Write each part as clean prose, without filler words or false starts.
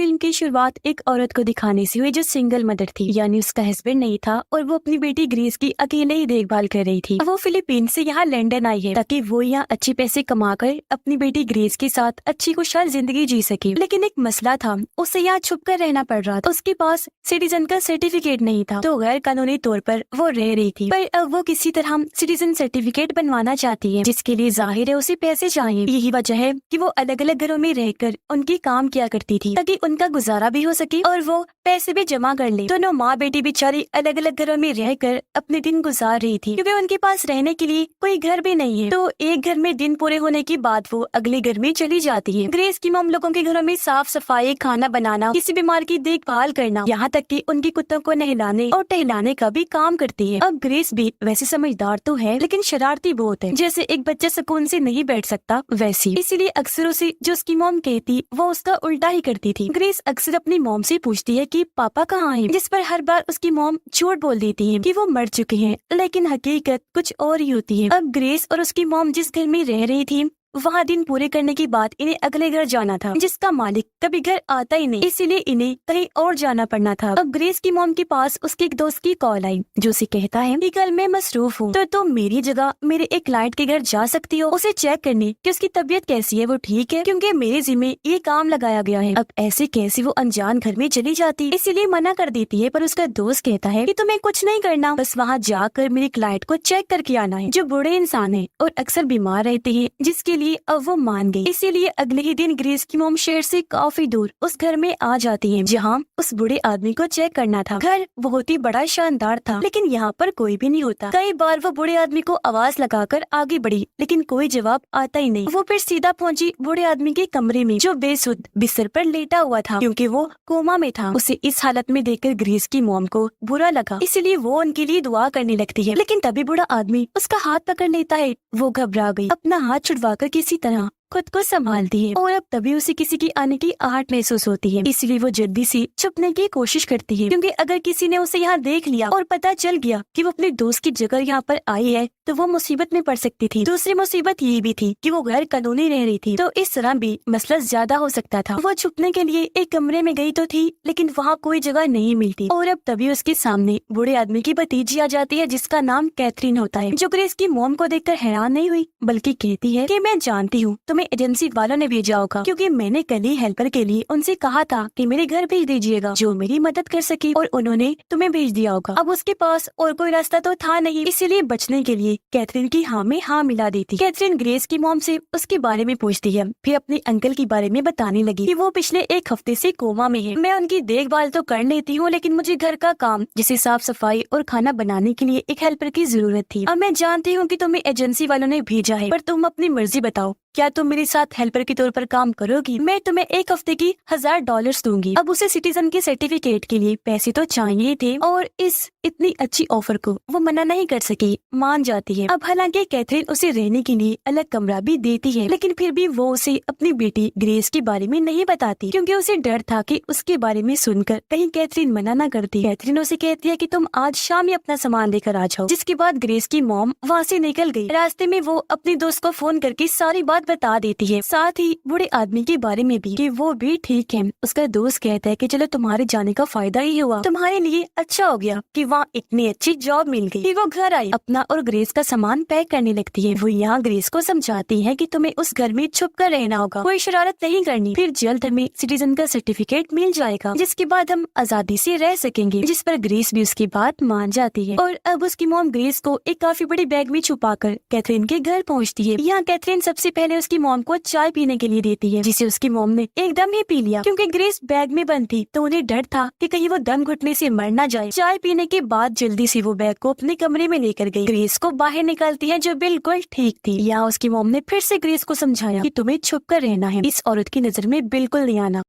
Film की शुरुआत एक औरत को दिखाने से हुई जो सिंगल मदर थी, यानी उसका हस्बैंड नहीं था और वो अपनी बेटी ग्रेस की अकेले ही देखभाल कर रही थी। वो फिलीपीन से यहाँ लंदन आई है ताकि वो यहाँ अच्छे पैसे कमाकर अपनी बेटी ग्रेस के साथ अच्छी खुशहाल जिंदगी जी सके। लेकिन एक मसला था, उसे यहाँ छुप कर रहना पड़ रहा था। उसके पास सिटीजन का सर्टिफिकेट नहीं था, तो गैर कानूनी तौर पर वो रह रही थी। पर अब वो किसी तरह सिटीजन सर्टिफिकेट बनवाना चाहती है, जिसके लिए जाहिर है उसे पैसे चाहिए। यही वजह है कि वो अलग अलग घरों में रहकर उनकी काम किया करती थी ताकि उनका गुजारा भी हो सके और वो पैसे भी जमा कर ले। दोनों माँ बेटी बेचारी अलग अलग घरों में रहकर अपने दिन गुजार रही थी, क्योंकि उनके पास रहने के लिए कोई घर भी नहीं है। तो एक घर में दिन पूरे होने के बाद वो अगले घर में चली जाती है। ग्रेस की मॉम लोगों के घरों में साफ सफाई, खाना बनाना, किसी बीमार की देखभाल करना, यहाँ तक कि उनके कुत्तों को नहलाने और टहलाने का भी काम करती है। अब ग्रेस भी वैसे समझदार तो है, लेकिन शरारती बहुत है। जैसे एक बच्चा सुकून से नहीं बैठ सकता वैसी, इसीलिए अक्सर उसे जो उसकी मॉम कहती वो उसका उल्टा ही करती थी। ग्रेस अक्सर अपनी मॉम से पूछती है कि पापा कहाँ हैं, जिस पर हर बार उसकी मॉम झूठ बोल देती है कि वो मर चुके हैं, लेकिन हकीकत कुछ और ही होती है। अब ग्रेस और उसकी मॉम जिस घर में रह रही थी वहाँ दिन पूरे करने के बाद इन्हें अगले घर जाना था, जिसका मालिक कभी घर आता ही नहीं, इसीलिए इन्हें कहीं और जाना पड़ना था। अब ग्रेस की मॉम के पास उसके एक दोस्त की कॉल आई, जो उसे कहता है कि कल मैं मसरूफ हूँ, तो तुम मेरी जगह मेरे एक क्लाइंट के घर जा सकती हो उसे चेक करने कि उसकी तबीयत कैसी है, वो ठीक है, क्योंकि मेरे जिम्मे ये काम लगाया गया है। अब ऐसे कैसे वो अनजान घर में चली जाती, इसीलिए मना कर देती है। पर उसका दोस्त कहता है कि तुम्हें कुछ नहीं करना, बस वहाँ जाकर मेरे क्लाइंट को चेक करके आना है, जो बूढ़े इंसान है और अक्सर बीमार रहते हैं, जिसके लिए अब वो मान गई। इसीलिए अगले ही दिन ग्रेस की मॉम शहर से काफी दूर उस घर में आ जाती है, जहाँ उस बूढ़े आदमी को चेक करना था। घर बहुत ही बड़ा शानदार था, लेकिन यहाँ पर कोई भी नहीं होता। कई बार वो बूढ़े आदमी को आवाज लगाकर आगे बढ़ी, लेकिन कोई जवाब आता ही नहीं। वो फिर सीधा पहुंची बूढ़े आदमी के कमरे में, जो बेसुध बिस्तर पर लेटा हुआ था, क्योंकि वो कोमा में था। उसे इस हालत में देखकर ग्रेस की मॉम को बुरा लगा, इसलिए वो उनके लिए दुआ करने लगती है। लेकिन तभी बूढ़ा आदमी उसका हाथ पकड़ लेता है। वो घबरा गई, अपना हाथ छुड़वाकर किसी तरह खुद को संभालती है और अब तभी उसे किसी की आने की आहट महसूस होती है, इसलिए वो जल्दी से छुपने की कोशिश करती है, क्योंकि अगर किसी ने उसे यहाँ देख लिया और पता चल गया कि वो अपने दोस्त की जगह यहाँ पर आई है, तो वो मुसीबत में पड़ सकती थी। दूसरी मुसीबत ये भी थी कि वो गैर कानूनी रह रही थी, तो इस तरह भी मसला ज्यादा हो सकता था। वो छुपने के लिए एक कमरे में गई तो थी, लेकिन वहाँ कोई जगह नहीं मिलती और अब तभी उसके सामने बूढ़े आदमी की भतीजी आ जाती है, जिसका नाम कैथरीन होता है, जो ग्रेस की मॉम को देखकर हैरान नहीं हुई, बल्कि कहती है कि मैं जानती हूँ तुम्हें एजेंसी वालों ने भेजा होगा, क्योंकि मैंने कल ही हेल्पर के लिए उनसे कहा था कि मेरे घर भेज दीजिएगा जो मेरी मदद कर सके, और उन्होंने तुम्हें भेज दिया होगा। अब उसके पास और कोई रास्ता तो था नहीं, इसीलिए बचने के लिए कैथरीन की हाँ में हाँ मिला देती। कैथरीन ग्रेस की मॉम से उसके बारे में पूछती है, फिर अपने अंकल के बारे में बताने लगी कि वो पिछले एक हफ्ते से कोमा में है। मैं उनकी देखभाल तो कर लेती हूँ, लेकिन मुझे घर का काम जैसे साफ सफाई और खाना बनाने के लिए एक हेल्पर की जरूरत थी। अब मैं जानती हूँ कि तुम्हें एजेंसी वालों ने भेजा है, पर तुम अपनी मर्जी बताओ, क्या तुम मेरे साथ हेल्पर के तौर पर काम करोगी? मैं तुम्हें एक हफ्ते की $1000 दूंगी। अब उसे सिटीजन के सर्टिफिकेट के लिए पैसे तो चाहिए थे, और इस इतनी अच्छी ऑफर को वो मना नहीं कर सकी, मान जाती है। अब हालांकि कैथरीन उसे रहने के लिए अलग कमरा भी देती है, लेकिन फिर भी वो उसे अपनी बेटी ग्रेस के बारे में नहीं बताती, क्योंकि उसे डर था कि उसके बारे में सुनकर कहीं कैथरीन मना न करती। कैथरीन उसे कहती है कि तुम आज शाम ही अपना सामान लेकर आ जाओ, जिसके बाद ग्रेस की मॉम वहाँ से निकल गई। रास्ते में वो अपने दोस्त को फोन करके सारी बात बता देती है, साथ ही बूढ़े आदमी के बारे में भी कि वो भी ठीक है। उसका दोस्त कहता है कि चलो तुम्हारे जाने का फायदा ही हुआ, तुम्हारे लिए अच्छा हो गया कि वहाँ इतनी अच्छी जॉब मिल गई। फिर वो घर आई, अपना और ग्रेस का सामान पैक करने लगती है। वो यहाँ ग्रेस को समझाती है कि तुम्हें उस घर में छुप कर रहना होगा, कोई शरारत नहीं करनी, फिर जल्द हमें सिटीजन का सर्टिफिकेट मिल जाएगा, जिसके बाद हम आजादी से रह सकेंगे। जिस पर ग्रेस भी उसकी बात मान जाती है और अब उसकी मॉम ग्रेस को एक काफी बड़ी बैग में छुपाकर कैथरीन के घर पहुँचती है। यहाँ कैथरीन सबसे पहले उसकी मॉम को चाय पीने के लिए देती है, जिसे उसकी मॉम ने एकदम ही पी लिया, क्योंकि ग्रेस बैग में बंद थी, तो उन्हें डर था कि कहीं वो दम घुटने से मर ना जाए। चाय पीने के बाद जल्दी से वो बैग को अपने कमरे में लेकर गई। ग्रेस को बाहर निकालती है, जो बिल्कुल ठीक थी। यहाँ उसकी मॉम ने फिर से ग्रेस को समझाया कि तुम्हें छुप कर रहना है, इस औरत की नजर में बिल्कुल नहीं आना।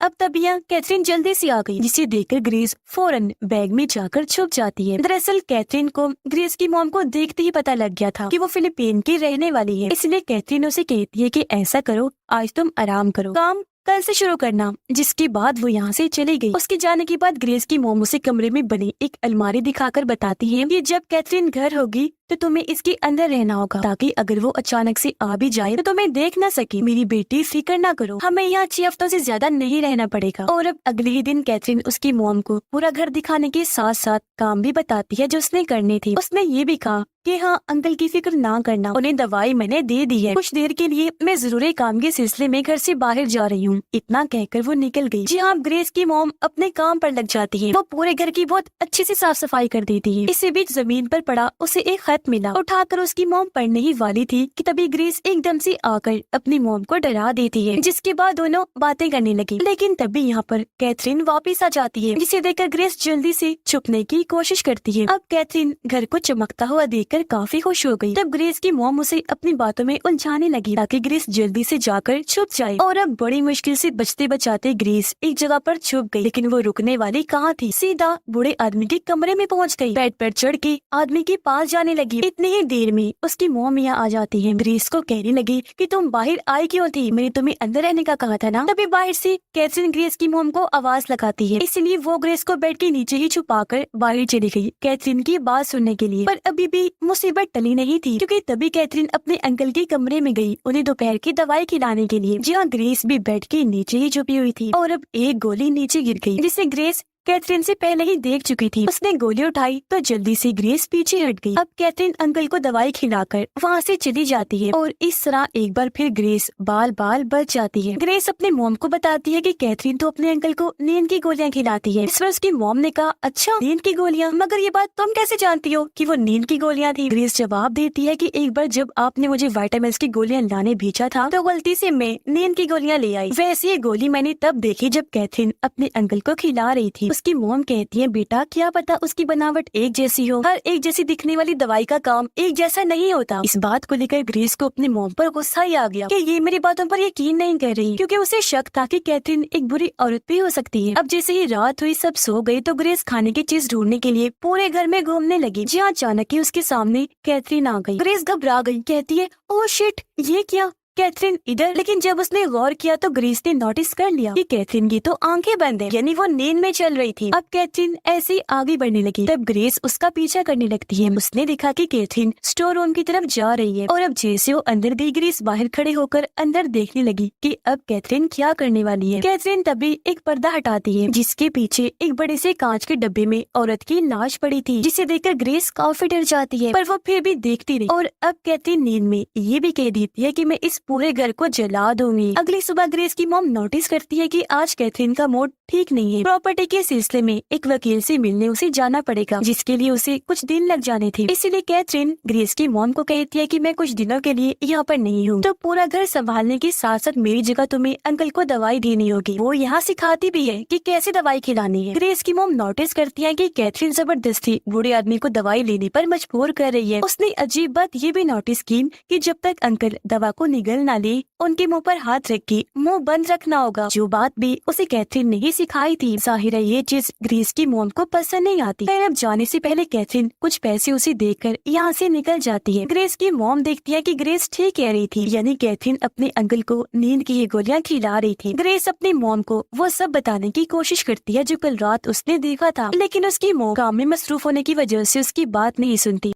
अब तब यहाँ कैथरीन जल्दी से आ गई, जिसे देखकर ग्रेस फौरन बैग में जाकर छुप जाती है। दरअसल कैथरीन को ग्रेस की मॉम को देखते ही पता लग गया था कि वो फिलीपीन की रहने वाली है, इसलिए कैथरीन उसे कहती है कि ऐसा करो, आज तुम आराम करो, काम कल से शुरू करना। जिसके बाद वो यहाँ से चली गई। उसके जाने के बाद ग्रेस की मॉम उसे कमरे में बनी एक अलमारी दिखाकर बताती है कि जब कैथरीन घर होगी तो तुम्हें इसके अंदर रहना होगा, ताकि अगर वो अचानक से आ भी जाए तो तुम्हें देख ना सके। मेरी बेटी फिक्र ना करो, हमें यहाँ 6 हफ्तों से ज्यादा नहीं रहना पड़ेगा। और अब अगले ही दिन कैथरीन उसकी मॉम को पूरा घर दिखाने के साथ साथ काम भी बताती है जो उसने करनी थी। उसने ये भी कहा कि हाँ अंकल की फिक्र ना करना, उन्हें दवाई मैंने दे दी है, कुछ देर के लिए मैं जरूरी काम के सिलसिले में घर से बाहर जा रही हूँ। इतना कहकर वो निकल गई। जी हाँ, ग्रेस की मॉम अपने काम पर लग जाती है। वो पूरे घर की बहुत अच्छे से साफ सफाई कर देती है। इसी बीच जमीन पर पड़ा उसे एक खत मिला। उठाकर उसकी मॉम पढ़ने ही वाली थी कि तभी ग्रेस एकदम से आकर अपनी मॉम को डरा देती है, जिसके बाद दोनों बातें करने लगी। लेकिन तभी यहाँ पर कैथरीन वापिस आ जाती है, जिसे देखकर ग्रेस जल्दी से छुपने की कोशिश करती है। अब कैथरीन घर को चमकता हुआ देखकर काफी खुश हो गई। तब ग्रेस की मॉम उसे अपनी बातों में उलझाने लगी ताकि ग्रेस जल्दी से जाकर छुप जाए। और अब बड़ी मुश्किल से बचते बचाते ग्रेस एक जगह पर छुप गई। लेकिन वो रुकने वाली कहाँ थी, सीधा बूढ़े आदमी के कमरे में पहुँच गई। बेड पर चढ़ के आदमी के पास जाने लगी। इतनी ही देर में उसकी मॉम यहाँ आ जाती है। ग्रेस को कहने लगी कि तुम बाहर आई क्यों थी, मैंने तुम्हें अंदर रहने का कहा था ना। तभी बाहर से कैथरीन ग्रेस की मॉम को आवाज लगाती है, इसलिए वो ग्रेस को बेड के नीचे ही छुपाकर बाहर चली गई कैथरीन की बात सुनने के लिए। पर अभी भी मुसीबत टली नहीं थी, क्योंकि तभी कैथरीन अपने अंकल के कमरे में गई उन्हें दोपहर की दवाई खिलाने के लिए। जी हाँ, ग्रेस भी बेड के नीचे ही छुपी हुई थी और अब एक गोली नीचे गिर गई, जिसे ग्रेस कैथरीन से पहले ही देख चुकी थी। उसने गोली उठाई तो जल्दी से ग्रेस पीछे हट गई। अब कैथरीन अंकल को दवाई खिलाकर वहाँ से चली जाती है और इस तरह एक बार फिर ग्रेस बाल बाल बच जाती है। ग्रेस अपने मॉम को बताती है कि कैथरीन तो अपने अंकल को नींद की गोलियां खिलाती है। इस पर उसकी मॉम ने कहा, अच्छा नींद की गोलियां, मगर ये बात तुम कैसे जानती हो कि वो नींद की गोलियां थी। ग्रेस जवाब देती है कि एक बार जब आपने मुझे विटामिन्स की गोलियां लाने भेजा था तो गलती से मैं नींद की गोलियां ले आई। वैसे ये गोली मैंने तब देखी जब कैथरीन अपने अंकल को खिला रही थी। उसकी मॉम कहती है, बेटा क्या पता उसकी बनावट एक जैसी हो, हर एक जैसी दिखने वाली दवाई का काम एक जैसा नहीं होता। इस बात को लेकर ग्रेस को अपने मॉम पर गुस्सा ही आ गया कि ये मेरी बातों पर यकीन नहीं कर रही, क्योंकि उसे शक था कि कैथरीन एक बुरी औरत भी हो सकती है। अब जैसे ही रात हुई, सब सो गई तो ग्रेस खाने की चीज ढूंढने के लिए पूरे घर में घूमने लगी। जहाँ अचानक ही उसके सामने कैथरीन आ गई। ग्रेस घबरा गई, कहती है, ओह शिट, ये क्या, कैथरीन इधर। लेकिन जब उसने गौर किया तो ग्रेस ने नोटिस कर लिया कि कैथरीन की तो आंखें बंद है, यानी वो नींद में चल रही थी। अब कैथरीन ऐसे ही आगे बढ़ने लगी। तब ग्रेस उसका पीछा करने लगती है। उसने देखा कि कैथरीन स्टोर रूम की तरफ जा रही है और अब जैसे वो अंदर गई, ग्रेस बाहर खड़े होकर अंदर देखने लगी कि अब कैथरीन क्या करने वाली है। कैथरीन तभी एक पर्दा हटाती है, जिसके पीछे एक बड़े से कांच के डब्बे में औरत की लाश पड़ी थी, जिसे देखकर ग्रेस काफी डर जाती है, पर वो फिर भी देखती रही। और अब कैथरीन नींद में ये भी कह देती है कि मैं इस पूरे घर को जला दूंगी। अगली सुबह ग्रेस की मॉम नोटिस करती है कि आज कैथरीन का मूड ठीक नहीं है। प्रॉपर्टी के सिलसिले में एक वकील से मिलने उसे जाना पड़ेगा, जिसके लिए उसे कुछ दिन लग जाने थे। इसीलिए कैथरीन ग्रेस की मॉम को कहती है कि मैं कुछ दिनों के लिए यहाँ पर नहीं हूँ, तो पूरा घर संभालने के साथ साथ मेरी जगह तुम्हें अंकल को दवाई देनी होगी। वो यहाँ सिखाती भी है कि कैसे दवाई खिलानी है। ग्रेस की मॉम नोटिस करती है कि कैथरीन जबरदस्ती बूढ़े आदमी को दवाई लेने पर मजबूर कर रही है। उसने अजीब बात ये भी नोटिस की कि जब तक अंकल दवा को निगल ना ले, उनके मुंह पर हाथ रख के मुंह बंद रखना होगा, जो बात भी उसे कैथरीन ने ही सिखाई थी। जाहिर है ये चीज ग्रेस की मॉम को पसंद नहीं आती। फिर अब जाने से पहले कैथरीन कुछ पैसे उसे देकर यहाँ से निकल जाती है। ग्रेस की मॉम देखती है कि ग्रेस ठीक कह रही थी, यानी कैथरीन अपने अंकल को नींद की ये गोलियां खिला रही थी। ग्रेस अपनी मॉम को वो सब बताने की कोशिश करती है जो कल रात उसने देखा था, लेकिन उसकी मॉम काम में मसरूफ होने की वजह से उसकी बात नहीं सुनती।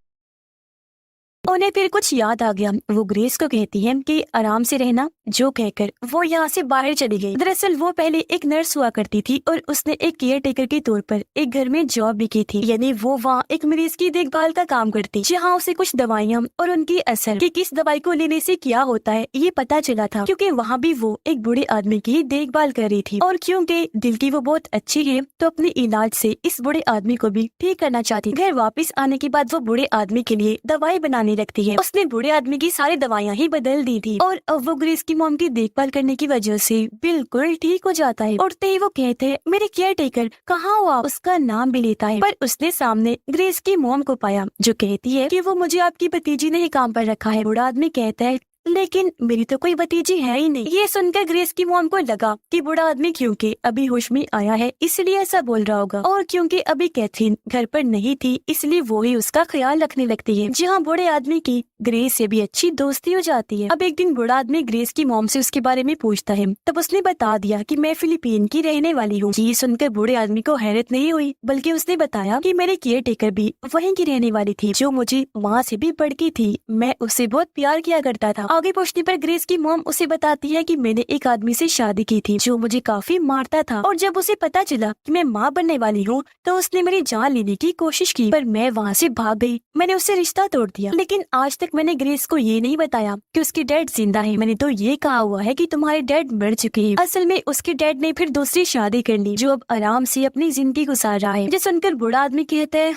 उन्हें फिर कुछ याद आ गया। वो ग्रेस को कहती है कि आराम से रहना, जो कहकर वो यहाँ से बाहर चली गई। दरअसल वो पहले एक नर्स हुआ करती थी और उसने एक केयर टेकर के तौर पर एक घर में जॉब भी की थी, यानी वो वहाँ एक मरीज की देखभाल का काम करती, जहाँ उसे कुछ दवाइयाँ और उनकी असर कि किस दवाई को लेने से क्या होता है ये पता चला था, क्योंकि वहाँ भी वो एक बूढ़े आदमी की देखभाल कर रही थी। और क्योंकि दिल की वो बहुत अच्छी है तो अपने इलाज से इस बूढ़े आदमी को भी ठीक करना चाहती। घर वापस आने के बाद वो बूढ़े आदमी के लिए दवाई बनाने लगती है। उसने बूढ़े आदमी की सारी दवाइयाँ ही बदल दी थी और अब वो ग्रेस की मॉम की देखभाल करने की वजह से बिल्कुल ठीक हो जाता है। उठते ही वो कहते हैं, मेरे केयर टेकर कहाँ हो आप? उसका नाम भी लेता है, पर उसने सामने ग्रेस की मॉम को पाया, जो कहती है कि वो मुझे आपकी भतीजी ने ही काम पर रखा है। बूढ़ा आदमी कहता है, लेकिन मेरी तो कोई भतीजी है ही नहीं। ये सुनकर ग्रेस की मॉम को लगा कि बूढ़ा आदमी क्योंकि अभी होश में आया है इसलिए ऐसा बोल रहा होगा, और क्योंकि अभी कैथरीन घर पर नहीं थी इसलिए वो ही उसका ख्याल रखने लगती है। जहाँ बूढ़े आदमी की ग्रेस से भी अच्छी दोस्ती हो जाती है। अब एक दिन बूढ़ा आदमी ग्रेस की मॉम से उसके बारे में पूछता है, तब उसने बता दिया कि मैं फिलीपीन की रहने वाली हूँ। ये सुनकर बूढ़े आदमी को हैरत नहीं हुई, बल्कि उसने बताया कि मेरे केयर टेकर भी वहीं की रहने वाली थी, जो मुझे माँ से भी बढ़ की थी। मैं उससे बहुत प्यार किया करता था। आगे पूछने पर ग्रेस की मॉम उसे बताती है कि मैंने एक आदमी से शादी की थी जो मुझे काफी मारता था, और जब उसे पता चला कि मैं माँ बनने वाली हूँ तो उसने मेरी जान लेने की कोशिश की, पर मैं वहाँ से भाग गई। मैंने उससे रिश्ता तोड़ दिया। लेकिन आज तक मैंने ग्रेस को ये नहीं बताया कि उसके डैड जिंदा है। मैंने तो ये कहा हुआ है कि तुम्हारे डैड मर चुके हैं। असल में उसके डैड ने फिर दूसरी शादी कर ली, जो अब आराम से अपनी जिंदगी गुजार रहा है। जो सुनकर बूढ़ा आदमी कहता है,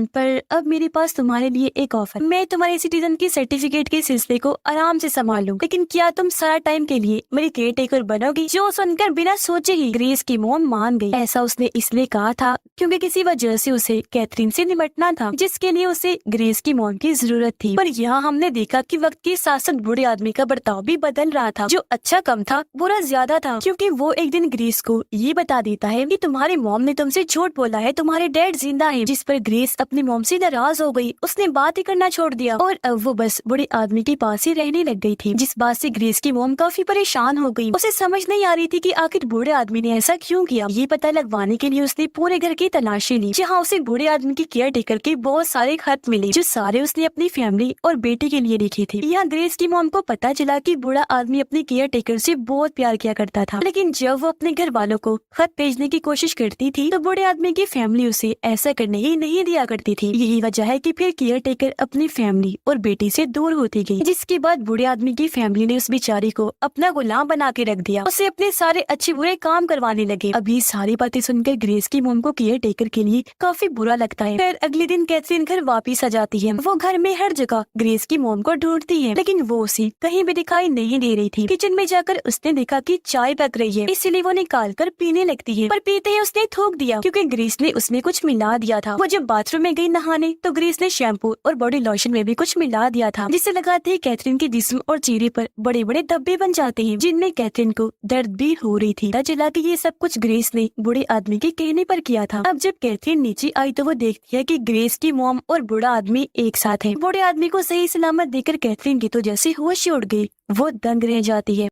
पर अब मेरे पास तुम्हारे लिए एक ऑफर। मैं तुम्हारे सिटीजन की सर्टिफिकेट के सिलसिले को आराम से संभाल लूं, लेकिन क्या तुम सारा टाइम के लिए मेरी केयर टेकर बनोगी? जो सुनकर बिना सोचे ही ग्रेस की मॉम मान गई। ऐसा उसने इसलिए कहा था क्योंकि किसी वजह से उसे कैथरीन से निपटना था, जिसके लिए उसे ग्रेस की मॉम की जरूरत थी। पर यहाँ हमने देखा कि वक्त के साथ साथ बूढ़े आदमी का बर्ताव भी बदल रहा था। जो अच्छा कम था, बुरा ज्यादा था, क्योंकि वो एक दिन ग्रेस को ये बता देता है कि तुम्हारी मॉम ने तुमसे झूठ बोला है, तुम्हारे डैड जिंदा है। जिस पर ग्रेस अपनी मॉम से नाराज हो गई। उसने बात ही करना छोड़ दिया और अब वो बस बूढ़े आदमी के पास ही रहने लग गई थी, जिस बात से ग्रेस की मॉम काफी परेशान हो गई। उसे समझ नहीं आ रही थी कि आखिर बूढ़े आदमी ने ऐसा क्यों किया। ये पता लगवाने के लिए उसने पूरे घर की तलाशी ली, जहाँ उसे बूढ़े आदमी की केयर टेकर के बहुत सारे खत मिले, जो सारे उसने अपनी फैमिली और बेटे के लिए लिखे थे। यहाँ ग्रेस की मॉम को पता चला कि बूढ़ा आदमी अपने केयर टेकर से बहुत प्यार किया करता था, लेकिन जब वो अपने घर वालों को खत भेजने की कोशिश करती थी तो बूढ़े आदमी की फैमिली उसे ऐसा करने ही नहीं दिया करती थी। यही वजह है कि फिर केयर टेकर अपनी फैमिली और बेटी से दूर होती गई, जिसके बाद बूढ़े आदमी की फैमिली ने उस बेचारी को अपना गुलाम बना के रख दिया। उसे अपने सारे अच्छे बुरे काम करवाने लगे। अभी सारी बातें सुनकर ग्रेस की मॉम को केयर टेकर के लिए काफी बुरा लगता है। फिर अगले दिन कैथरीन घर वापिस आ जाती है। वो घर में हर जगह ग्रेस की मॉम को ढूंढती है, लेकिन वो उसे कहीं भी दिखाई नहीं दे रही थी। किचन में जाकर उसने देखा कि चाय पक रही है, इसीलिए वो निकाल कर पीने लगती है, पर पीते ही उसने थूक दिया क्योंकि ग्रेस ने उसमें कुछ मिला दिया था। वो जब बाथरूम में गई नहाने तो ग्रेस ने शैम्पू और बॉडी लोशन में भी कुछ मिला दिया था, जिससे लगाते ही कैथरीन के जिस्म और चेहरे पर बड़े बड़े धब्बे बन जाते हैं, जिनमें कैथरीन को दर्द भी हो रही थी। पता चला कि ये सब कुछ ग्रेस ने बूढ़े आदमी के कहने पर किया था। अब जब कैथरीन नीचे आई तो वो देखती है कि ग्रेस की मॉम और बूढ़ा आदमी एक साथ है। बूढ़े आदमी को सही सलामत देखकर कैथरीन की तो जैसे होश ही उड़ गई, वो दंग रह जाती है।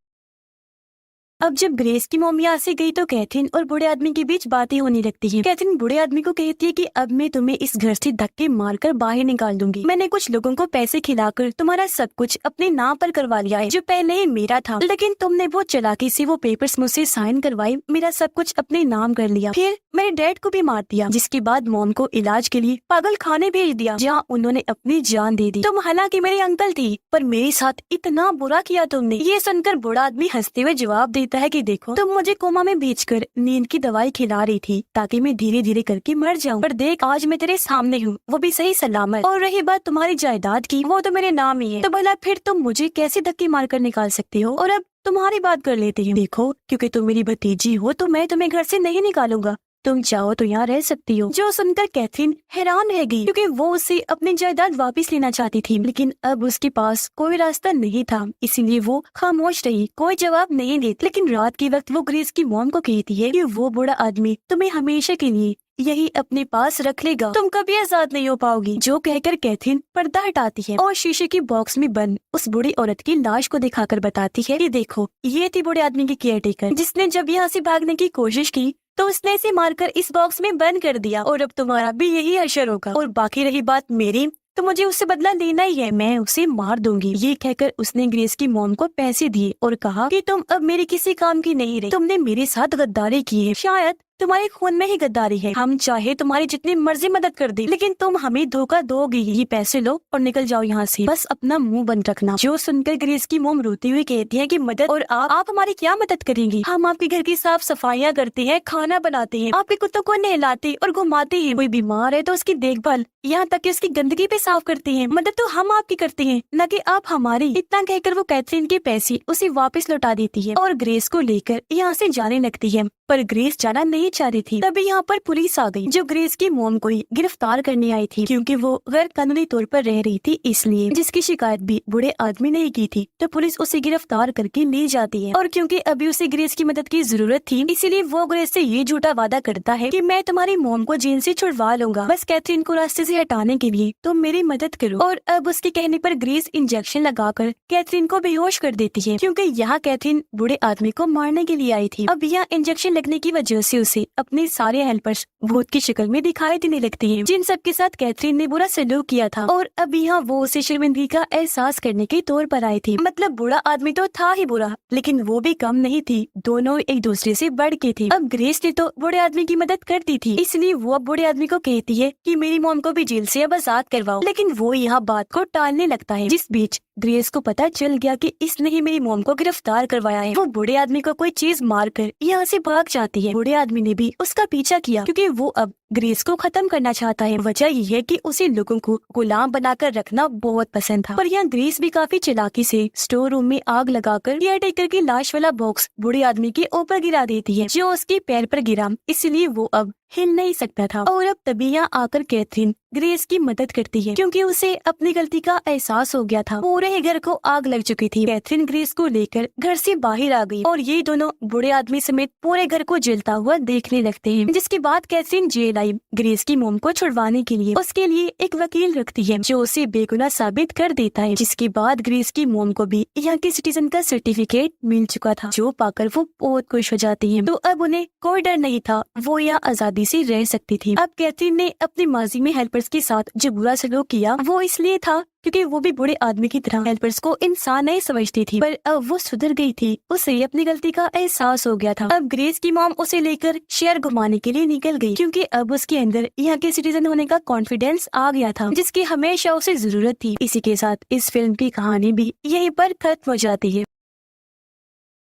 अब जब ग्रेस की मॉम यहाँ से गई तो कैथरीन और बूढ़े आदमी के बीच बातें होने लगती हैं। कैथरीन बूढ़े आदमी को कहती है कि अब मैं तुम्हें इस घर से धक्के मारकर बाहर निकाल दूंगी। मैंने कुछ लोगों को पैसे खिलाकर तुम्हारा सब कुछ अपने नाम पर करवा लिया है, जो पहले ही मेरा था, लेकिन तुमने बहुत चालाकी से वो पेपर्स मुझसे साइन करवाए, मेरा सब कुछ अपने नाम कर लिया। फिर मेरे डैड को भी मार दिया, जिसके बाद मॉम को इलाज के लिए पागल खाने भेज दिया, जहाँ उन्होंने अपनी जान दे दी। तुम हालांकि मेरे अंकल थी, पर मेरे साथ इतना बुरा किया तुमने। ये सुनकर बूढ़ा आदमी हंसते हुए जवाब देता है कि देखो, तुम मुझे कोमा में भेजकर नींद की दवाई खिला रही थी ताकि मैं धीरे धीरे करके मर जाऊं, पर देख आज मैं तेरे सामने हूँ, वो भी सही सलामत। और रही बात तुम्हारी जायदाद की, वो तो मेरे नाम ही है, तो भला फिर तुम मुझे कैसे धक्के मार कर निकाल सकते हो? और अब तुम्हारी बात कर लेती हूँ। देखो, क्योंकि तुम मेरी भतीजी हो तो मैं तुम्हें घर से नहीं निकालूंगा, तुम चाहो तो यहाँ रह सकती हो। जो सुनकर कैथरीन हैरान रह गई, क्योंकि वो उसे अपनी जायदाद वापस लेना चाहती थी, लेकिन अब उसके पास कोई रास्ता नहीं था, इसीलिए वो खामोश रही, कोई जवाब नहीं देती। लेकिन रात के वक्त वो ग्रेस की मॉम को कहती है कि वो बूढ़ा आदमी तुम्हें हमेशा के लिए यही अपने पास रख लेगा, तुम कभी आजाद नहीं हो पाओगी। जो कहकर कैथरीन पर्दा हटाती है और शीशे की बॉक्स में बंद उस बूढ़ी औरत की लाश को दिखाकर बताती है कि देखो, ये थी बूढ़े आदमी की केयर टेकर, जिसने जब यहाँ से भागने की कोशिश की तो उसने इसे मारकर इस बॉक्स में बंद कर दिया, और अब तुम्हारा भी यही असर होगा। और बाकी रही बात मेरी, तो मुझे उससे बदला लेना ही है, मैं उसे मार दूंगी। ये कहकर उसने ग्रेस की मॉम को पैसे दिए और कहा कि तुम अब मेरे किसी काम की नहीं रही, तुमने मेरे साथ गद्दारी की है, शायद तुम्हारे खून में ही गद्दारी है। हम चाहे तुम्हारी जितनी मर्जी मदद कर दे, लेकिन तुम हमें धोखा दोगी। ये पैसे लो और निकल जाओ यहाँ से, बस अपना मुंह बंद रखना। जो सुनकर ग्रेस की मोम रोती हुई कहती है कि मदद, और आप हमारी क्या मदद करेंगी? हम आपके घर की साफ सफाइयाँ करते हैं, खाना बनाते हैं, आपके कुत्तों को नहलाते और घुमाते हैं, कोई बीमार है तो उसकी देखभाल, यहाँ तक कि उसकी गंदगी पे साफ करते हैं। मदद तो हम आपकी करते हैं, न कि आप हमारी। इतना कहकर वो कैथरीन के पैसे उसे वापस लौटा देती है और ग्रेस को लेकर यहाँ से जाने लगती है। पर ग्रेस जाना नहीं चाह रही थी। तभी यहाँ पर पुलिस आ गई, जो ग्रेस की मॉम को ही गिरफ्तार करने आई थी, क्योंकि वो गैर कानूनी तौर पर रह रही थी इसलिए, जिसकी शिकायत भी बूढ़े आदमी ने की थी। तो पुलिस उसे गिरफ्तार करके ले जाती है और क्योंकि अभी उसे ग्रेस की मदद की जरूरत थी, इसीलिए वो ग्रेस से ये झूठा वादा करता है कि मैं तुम्हारी मॉम को जेल से छुड़वा लूंगा, बस कैथरीन को रास्ते से हटाने के लिए तुम मेरी मदद करो। और अब उसके कहने पर ग्रेस इंजेक्शन लगाकर कैथरीन को बेहोश कर देती है, क्योंकि यहाँ कैथरीन बूढ़े आदमी को मारने के लिए आई थी। अब यहाँ इंजेक्शन लगने की वजह से उसे अपने सारे हेल्पर्स भूत की शक्ल में दिखाई देने लगते हैं, जिन सब के साथ कैथरीन ने बुरा सलूक किया था। और अब यहाँ वो उसे शर्मिंदगी का एहसास करने के तौर पर आई थी। मतलब बूढ़ा आदमी तो था ही बुरा, लेकिन वो भी कम नहीं थी, दोनों एक दूसरे से बढ़ के थे। अब ग्रेस ने तो बूढ़े आदमी की मदद कर दी थी, इसलिए वो अब बूढ़े आदमी को कहती है कि मेरी मॉम को भी जेल से अब आजाद करवाओ, लेकिन वो यहाँ बात को टालने लगता है। जिस बीच ग्रेस को पता चल गया कि इसने ही मेरी मॉम को गिरफ्तार करवाया है। वो बूढ़े आदमी को कोई चीज मारकर यहाँ से भाग जाती है। बूढ़े आदमी ने भी उसका पीछा किया, क्योंकि वो अब ग्रेस को खत्म करना चाहता है। वजह ये है कि उसे लोगों को गुलाम बनाकर रखना बहुत पसंद था। पर यहाँ ग्रेस भी काफी चालाकी से स्टोर रूम में आग लगाकर केयरटेकर की लाश वाला बॉक्स बूढ़े आदमी के ऊपर गिरा देती है, जो उसके पैर पर गिरा, इसलिए वो अब हिल नहीं सकता था। और अब तभी यहाँ आकर कैथरीन ग्रेस की मदद करती है, क्योंकि उसे अपनी गलती का एहसास हो गया था। पूरे ही घर को आग लग चुकी थी। कैथरीन ग्रेस को लेकर घर से बाहर आ गई और ये दोनों बूढ़े आदमी समेत पूरे घर को जलता हुआ देखने लगते हैं। जिसके बाद कैथरीन जेल आई ग्रेस की मॉम को छुड़वाने के लिए। उसके लिए एक वकील रखती है, जो उसे बेगुनाह साबित कर देता है। जिसके बाद ग्रेस की मॉम को भी यहाँ के सिटीजन का सर्टिफिकेट मिल चुका था, जो पाकर वो बहुत खुश हो जाती है। तो अब उन्हें कोई डर नहीं था, वो यहाँ आजादी से रह सकती थी। अब कैथरीन ने अपनी माजी में हेल्पर्स के साथ जो बुरा सलूक किया, वो इसलिए था क्योंकि वो भी बूढ़े आदमी की तरह हेल्पर्स को इंसान नहीं समझती थी। पर अब वो सुधर गई थी, उसे अपनी गलती का एहसास हो गया था। अब ग्रेस की मॉम उसे लेकर शहर घुमाने के लिए निकल गई, क्योंकि अब उसके अंदर यहाँ के सिटीजन होने का कॉन्फिडेंस आ गया था, जिसकी हमेशा उसे जरूरत थी। इसी के साथ इस फिल्म की कहानी भी यहीं पर खत्म हो जाती है।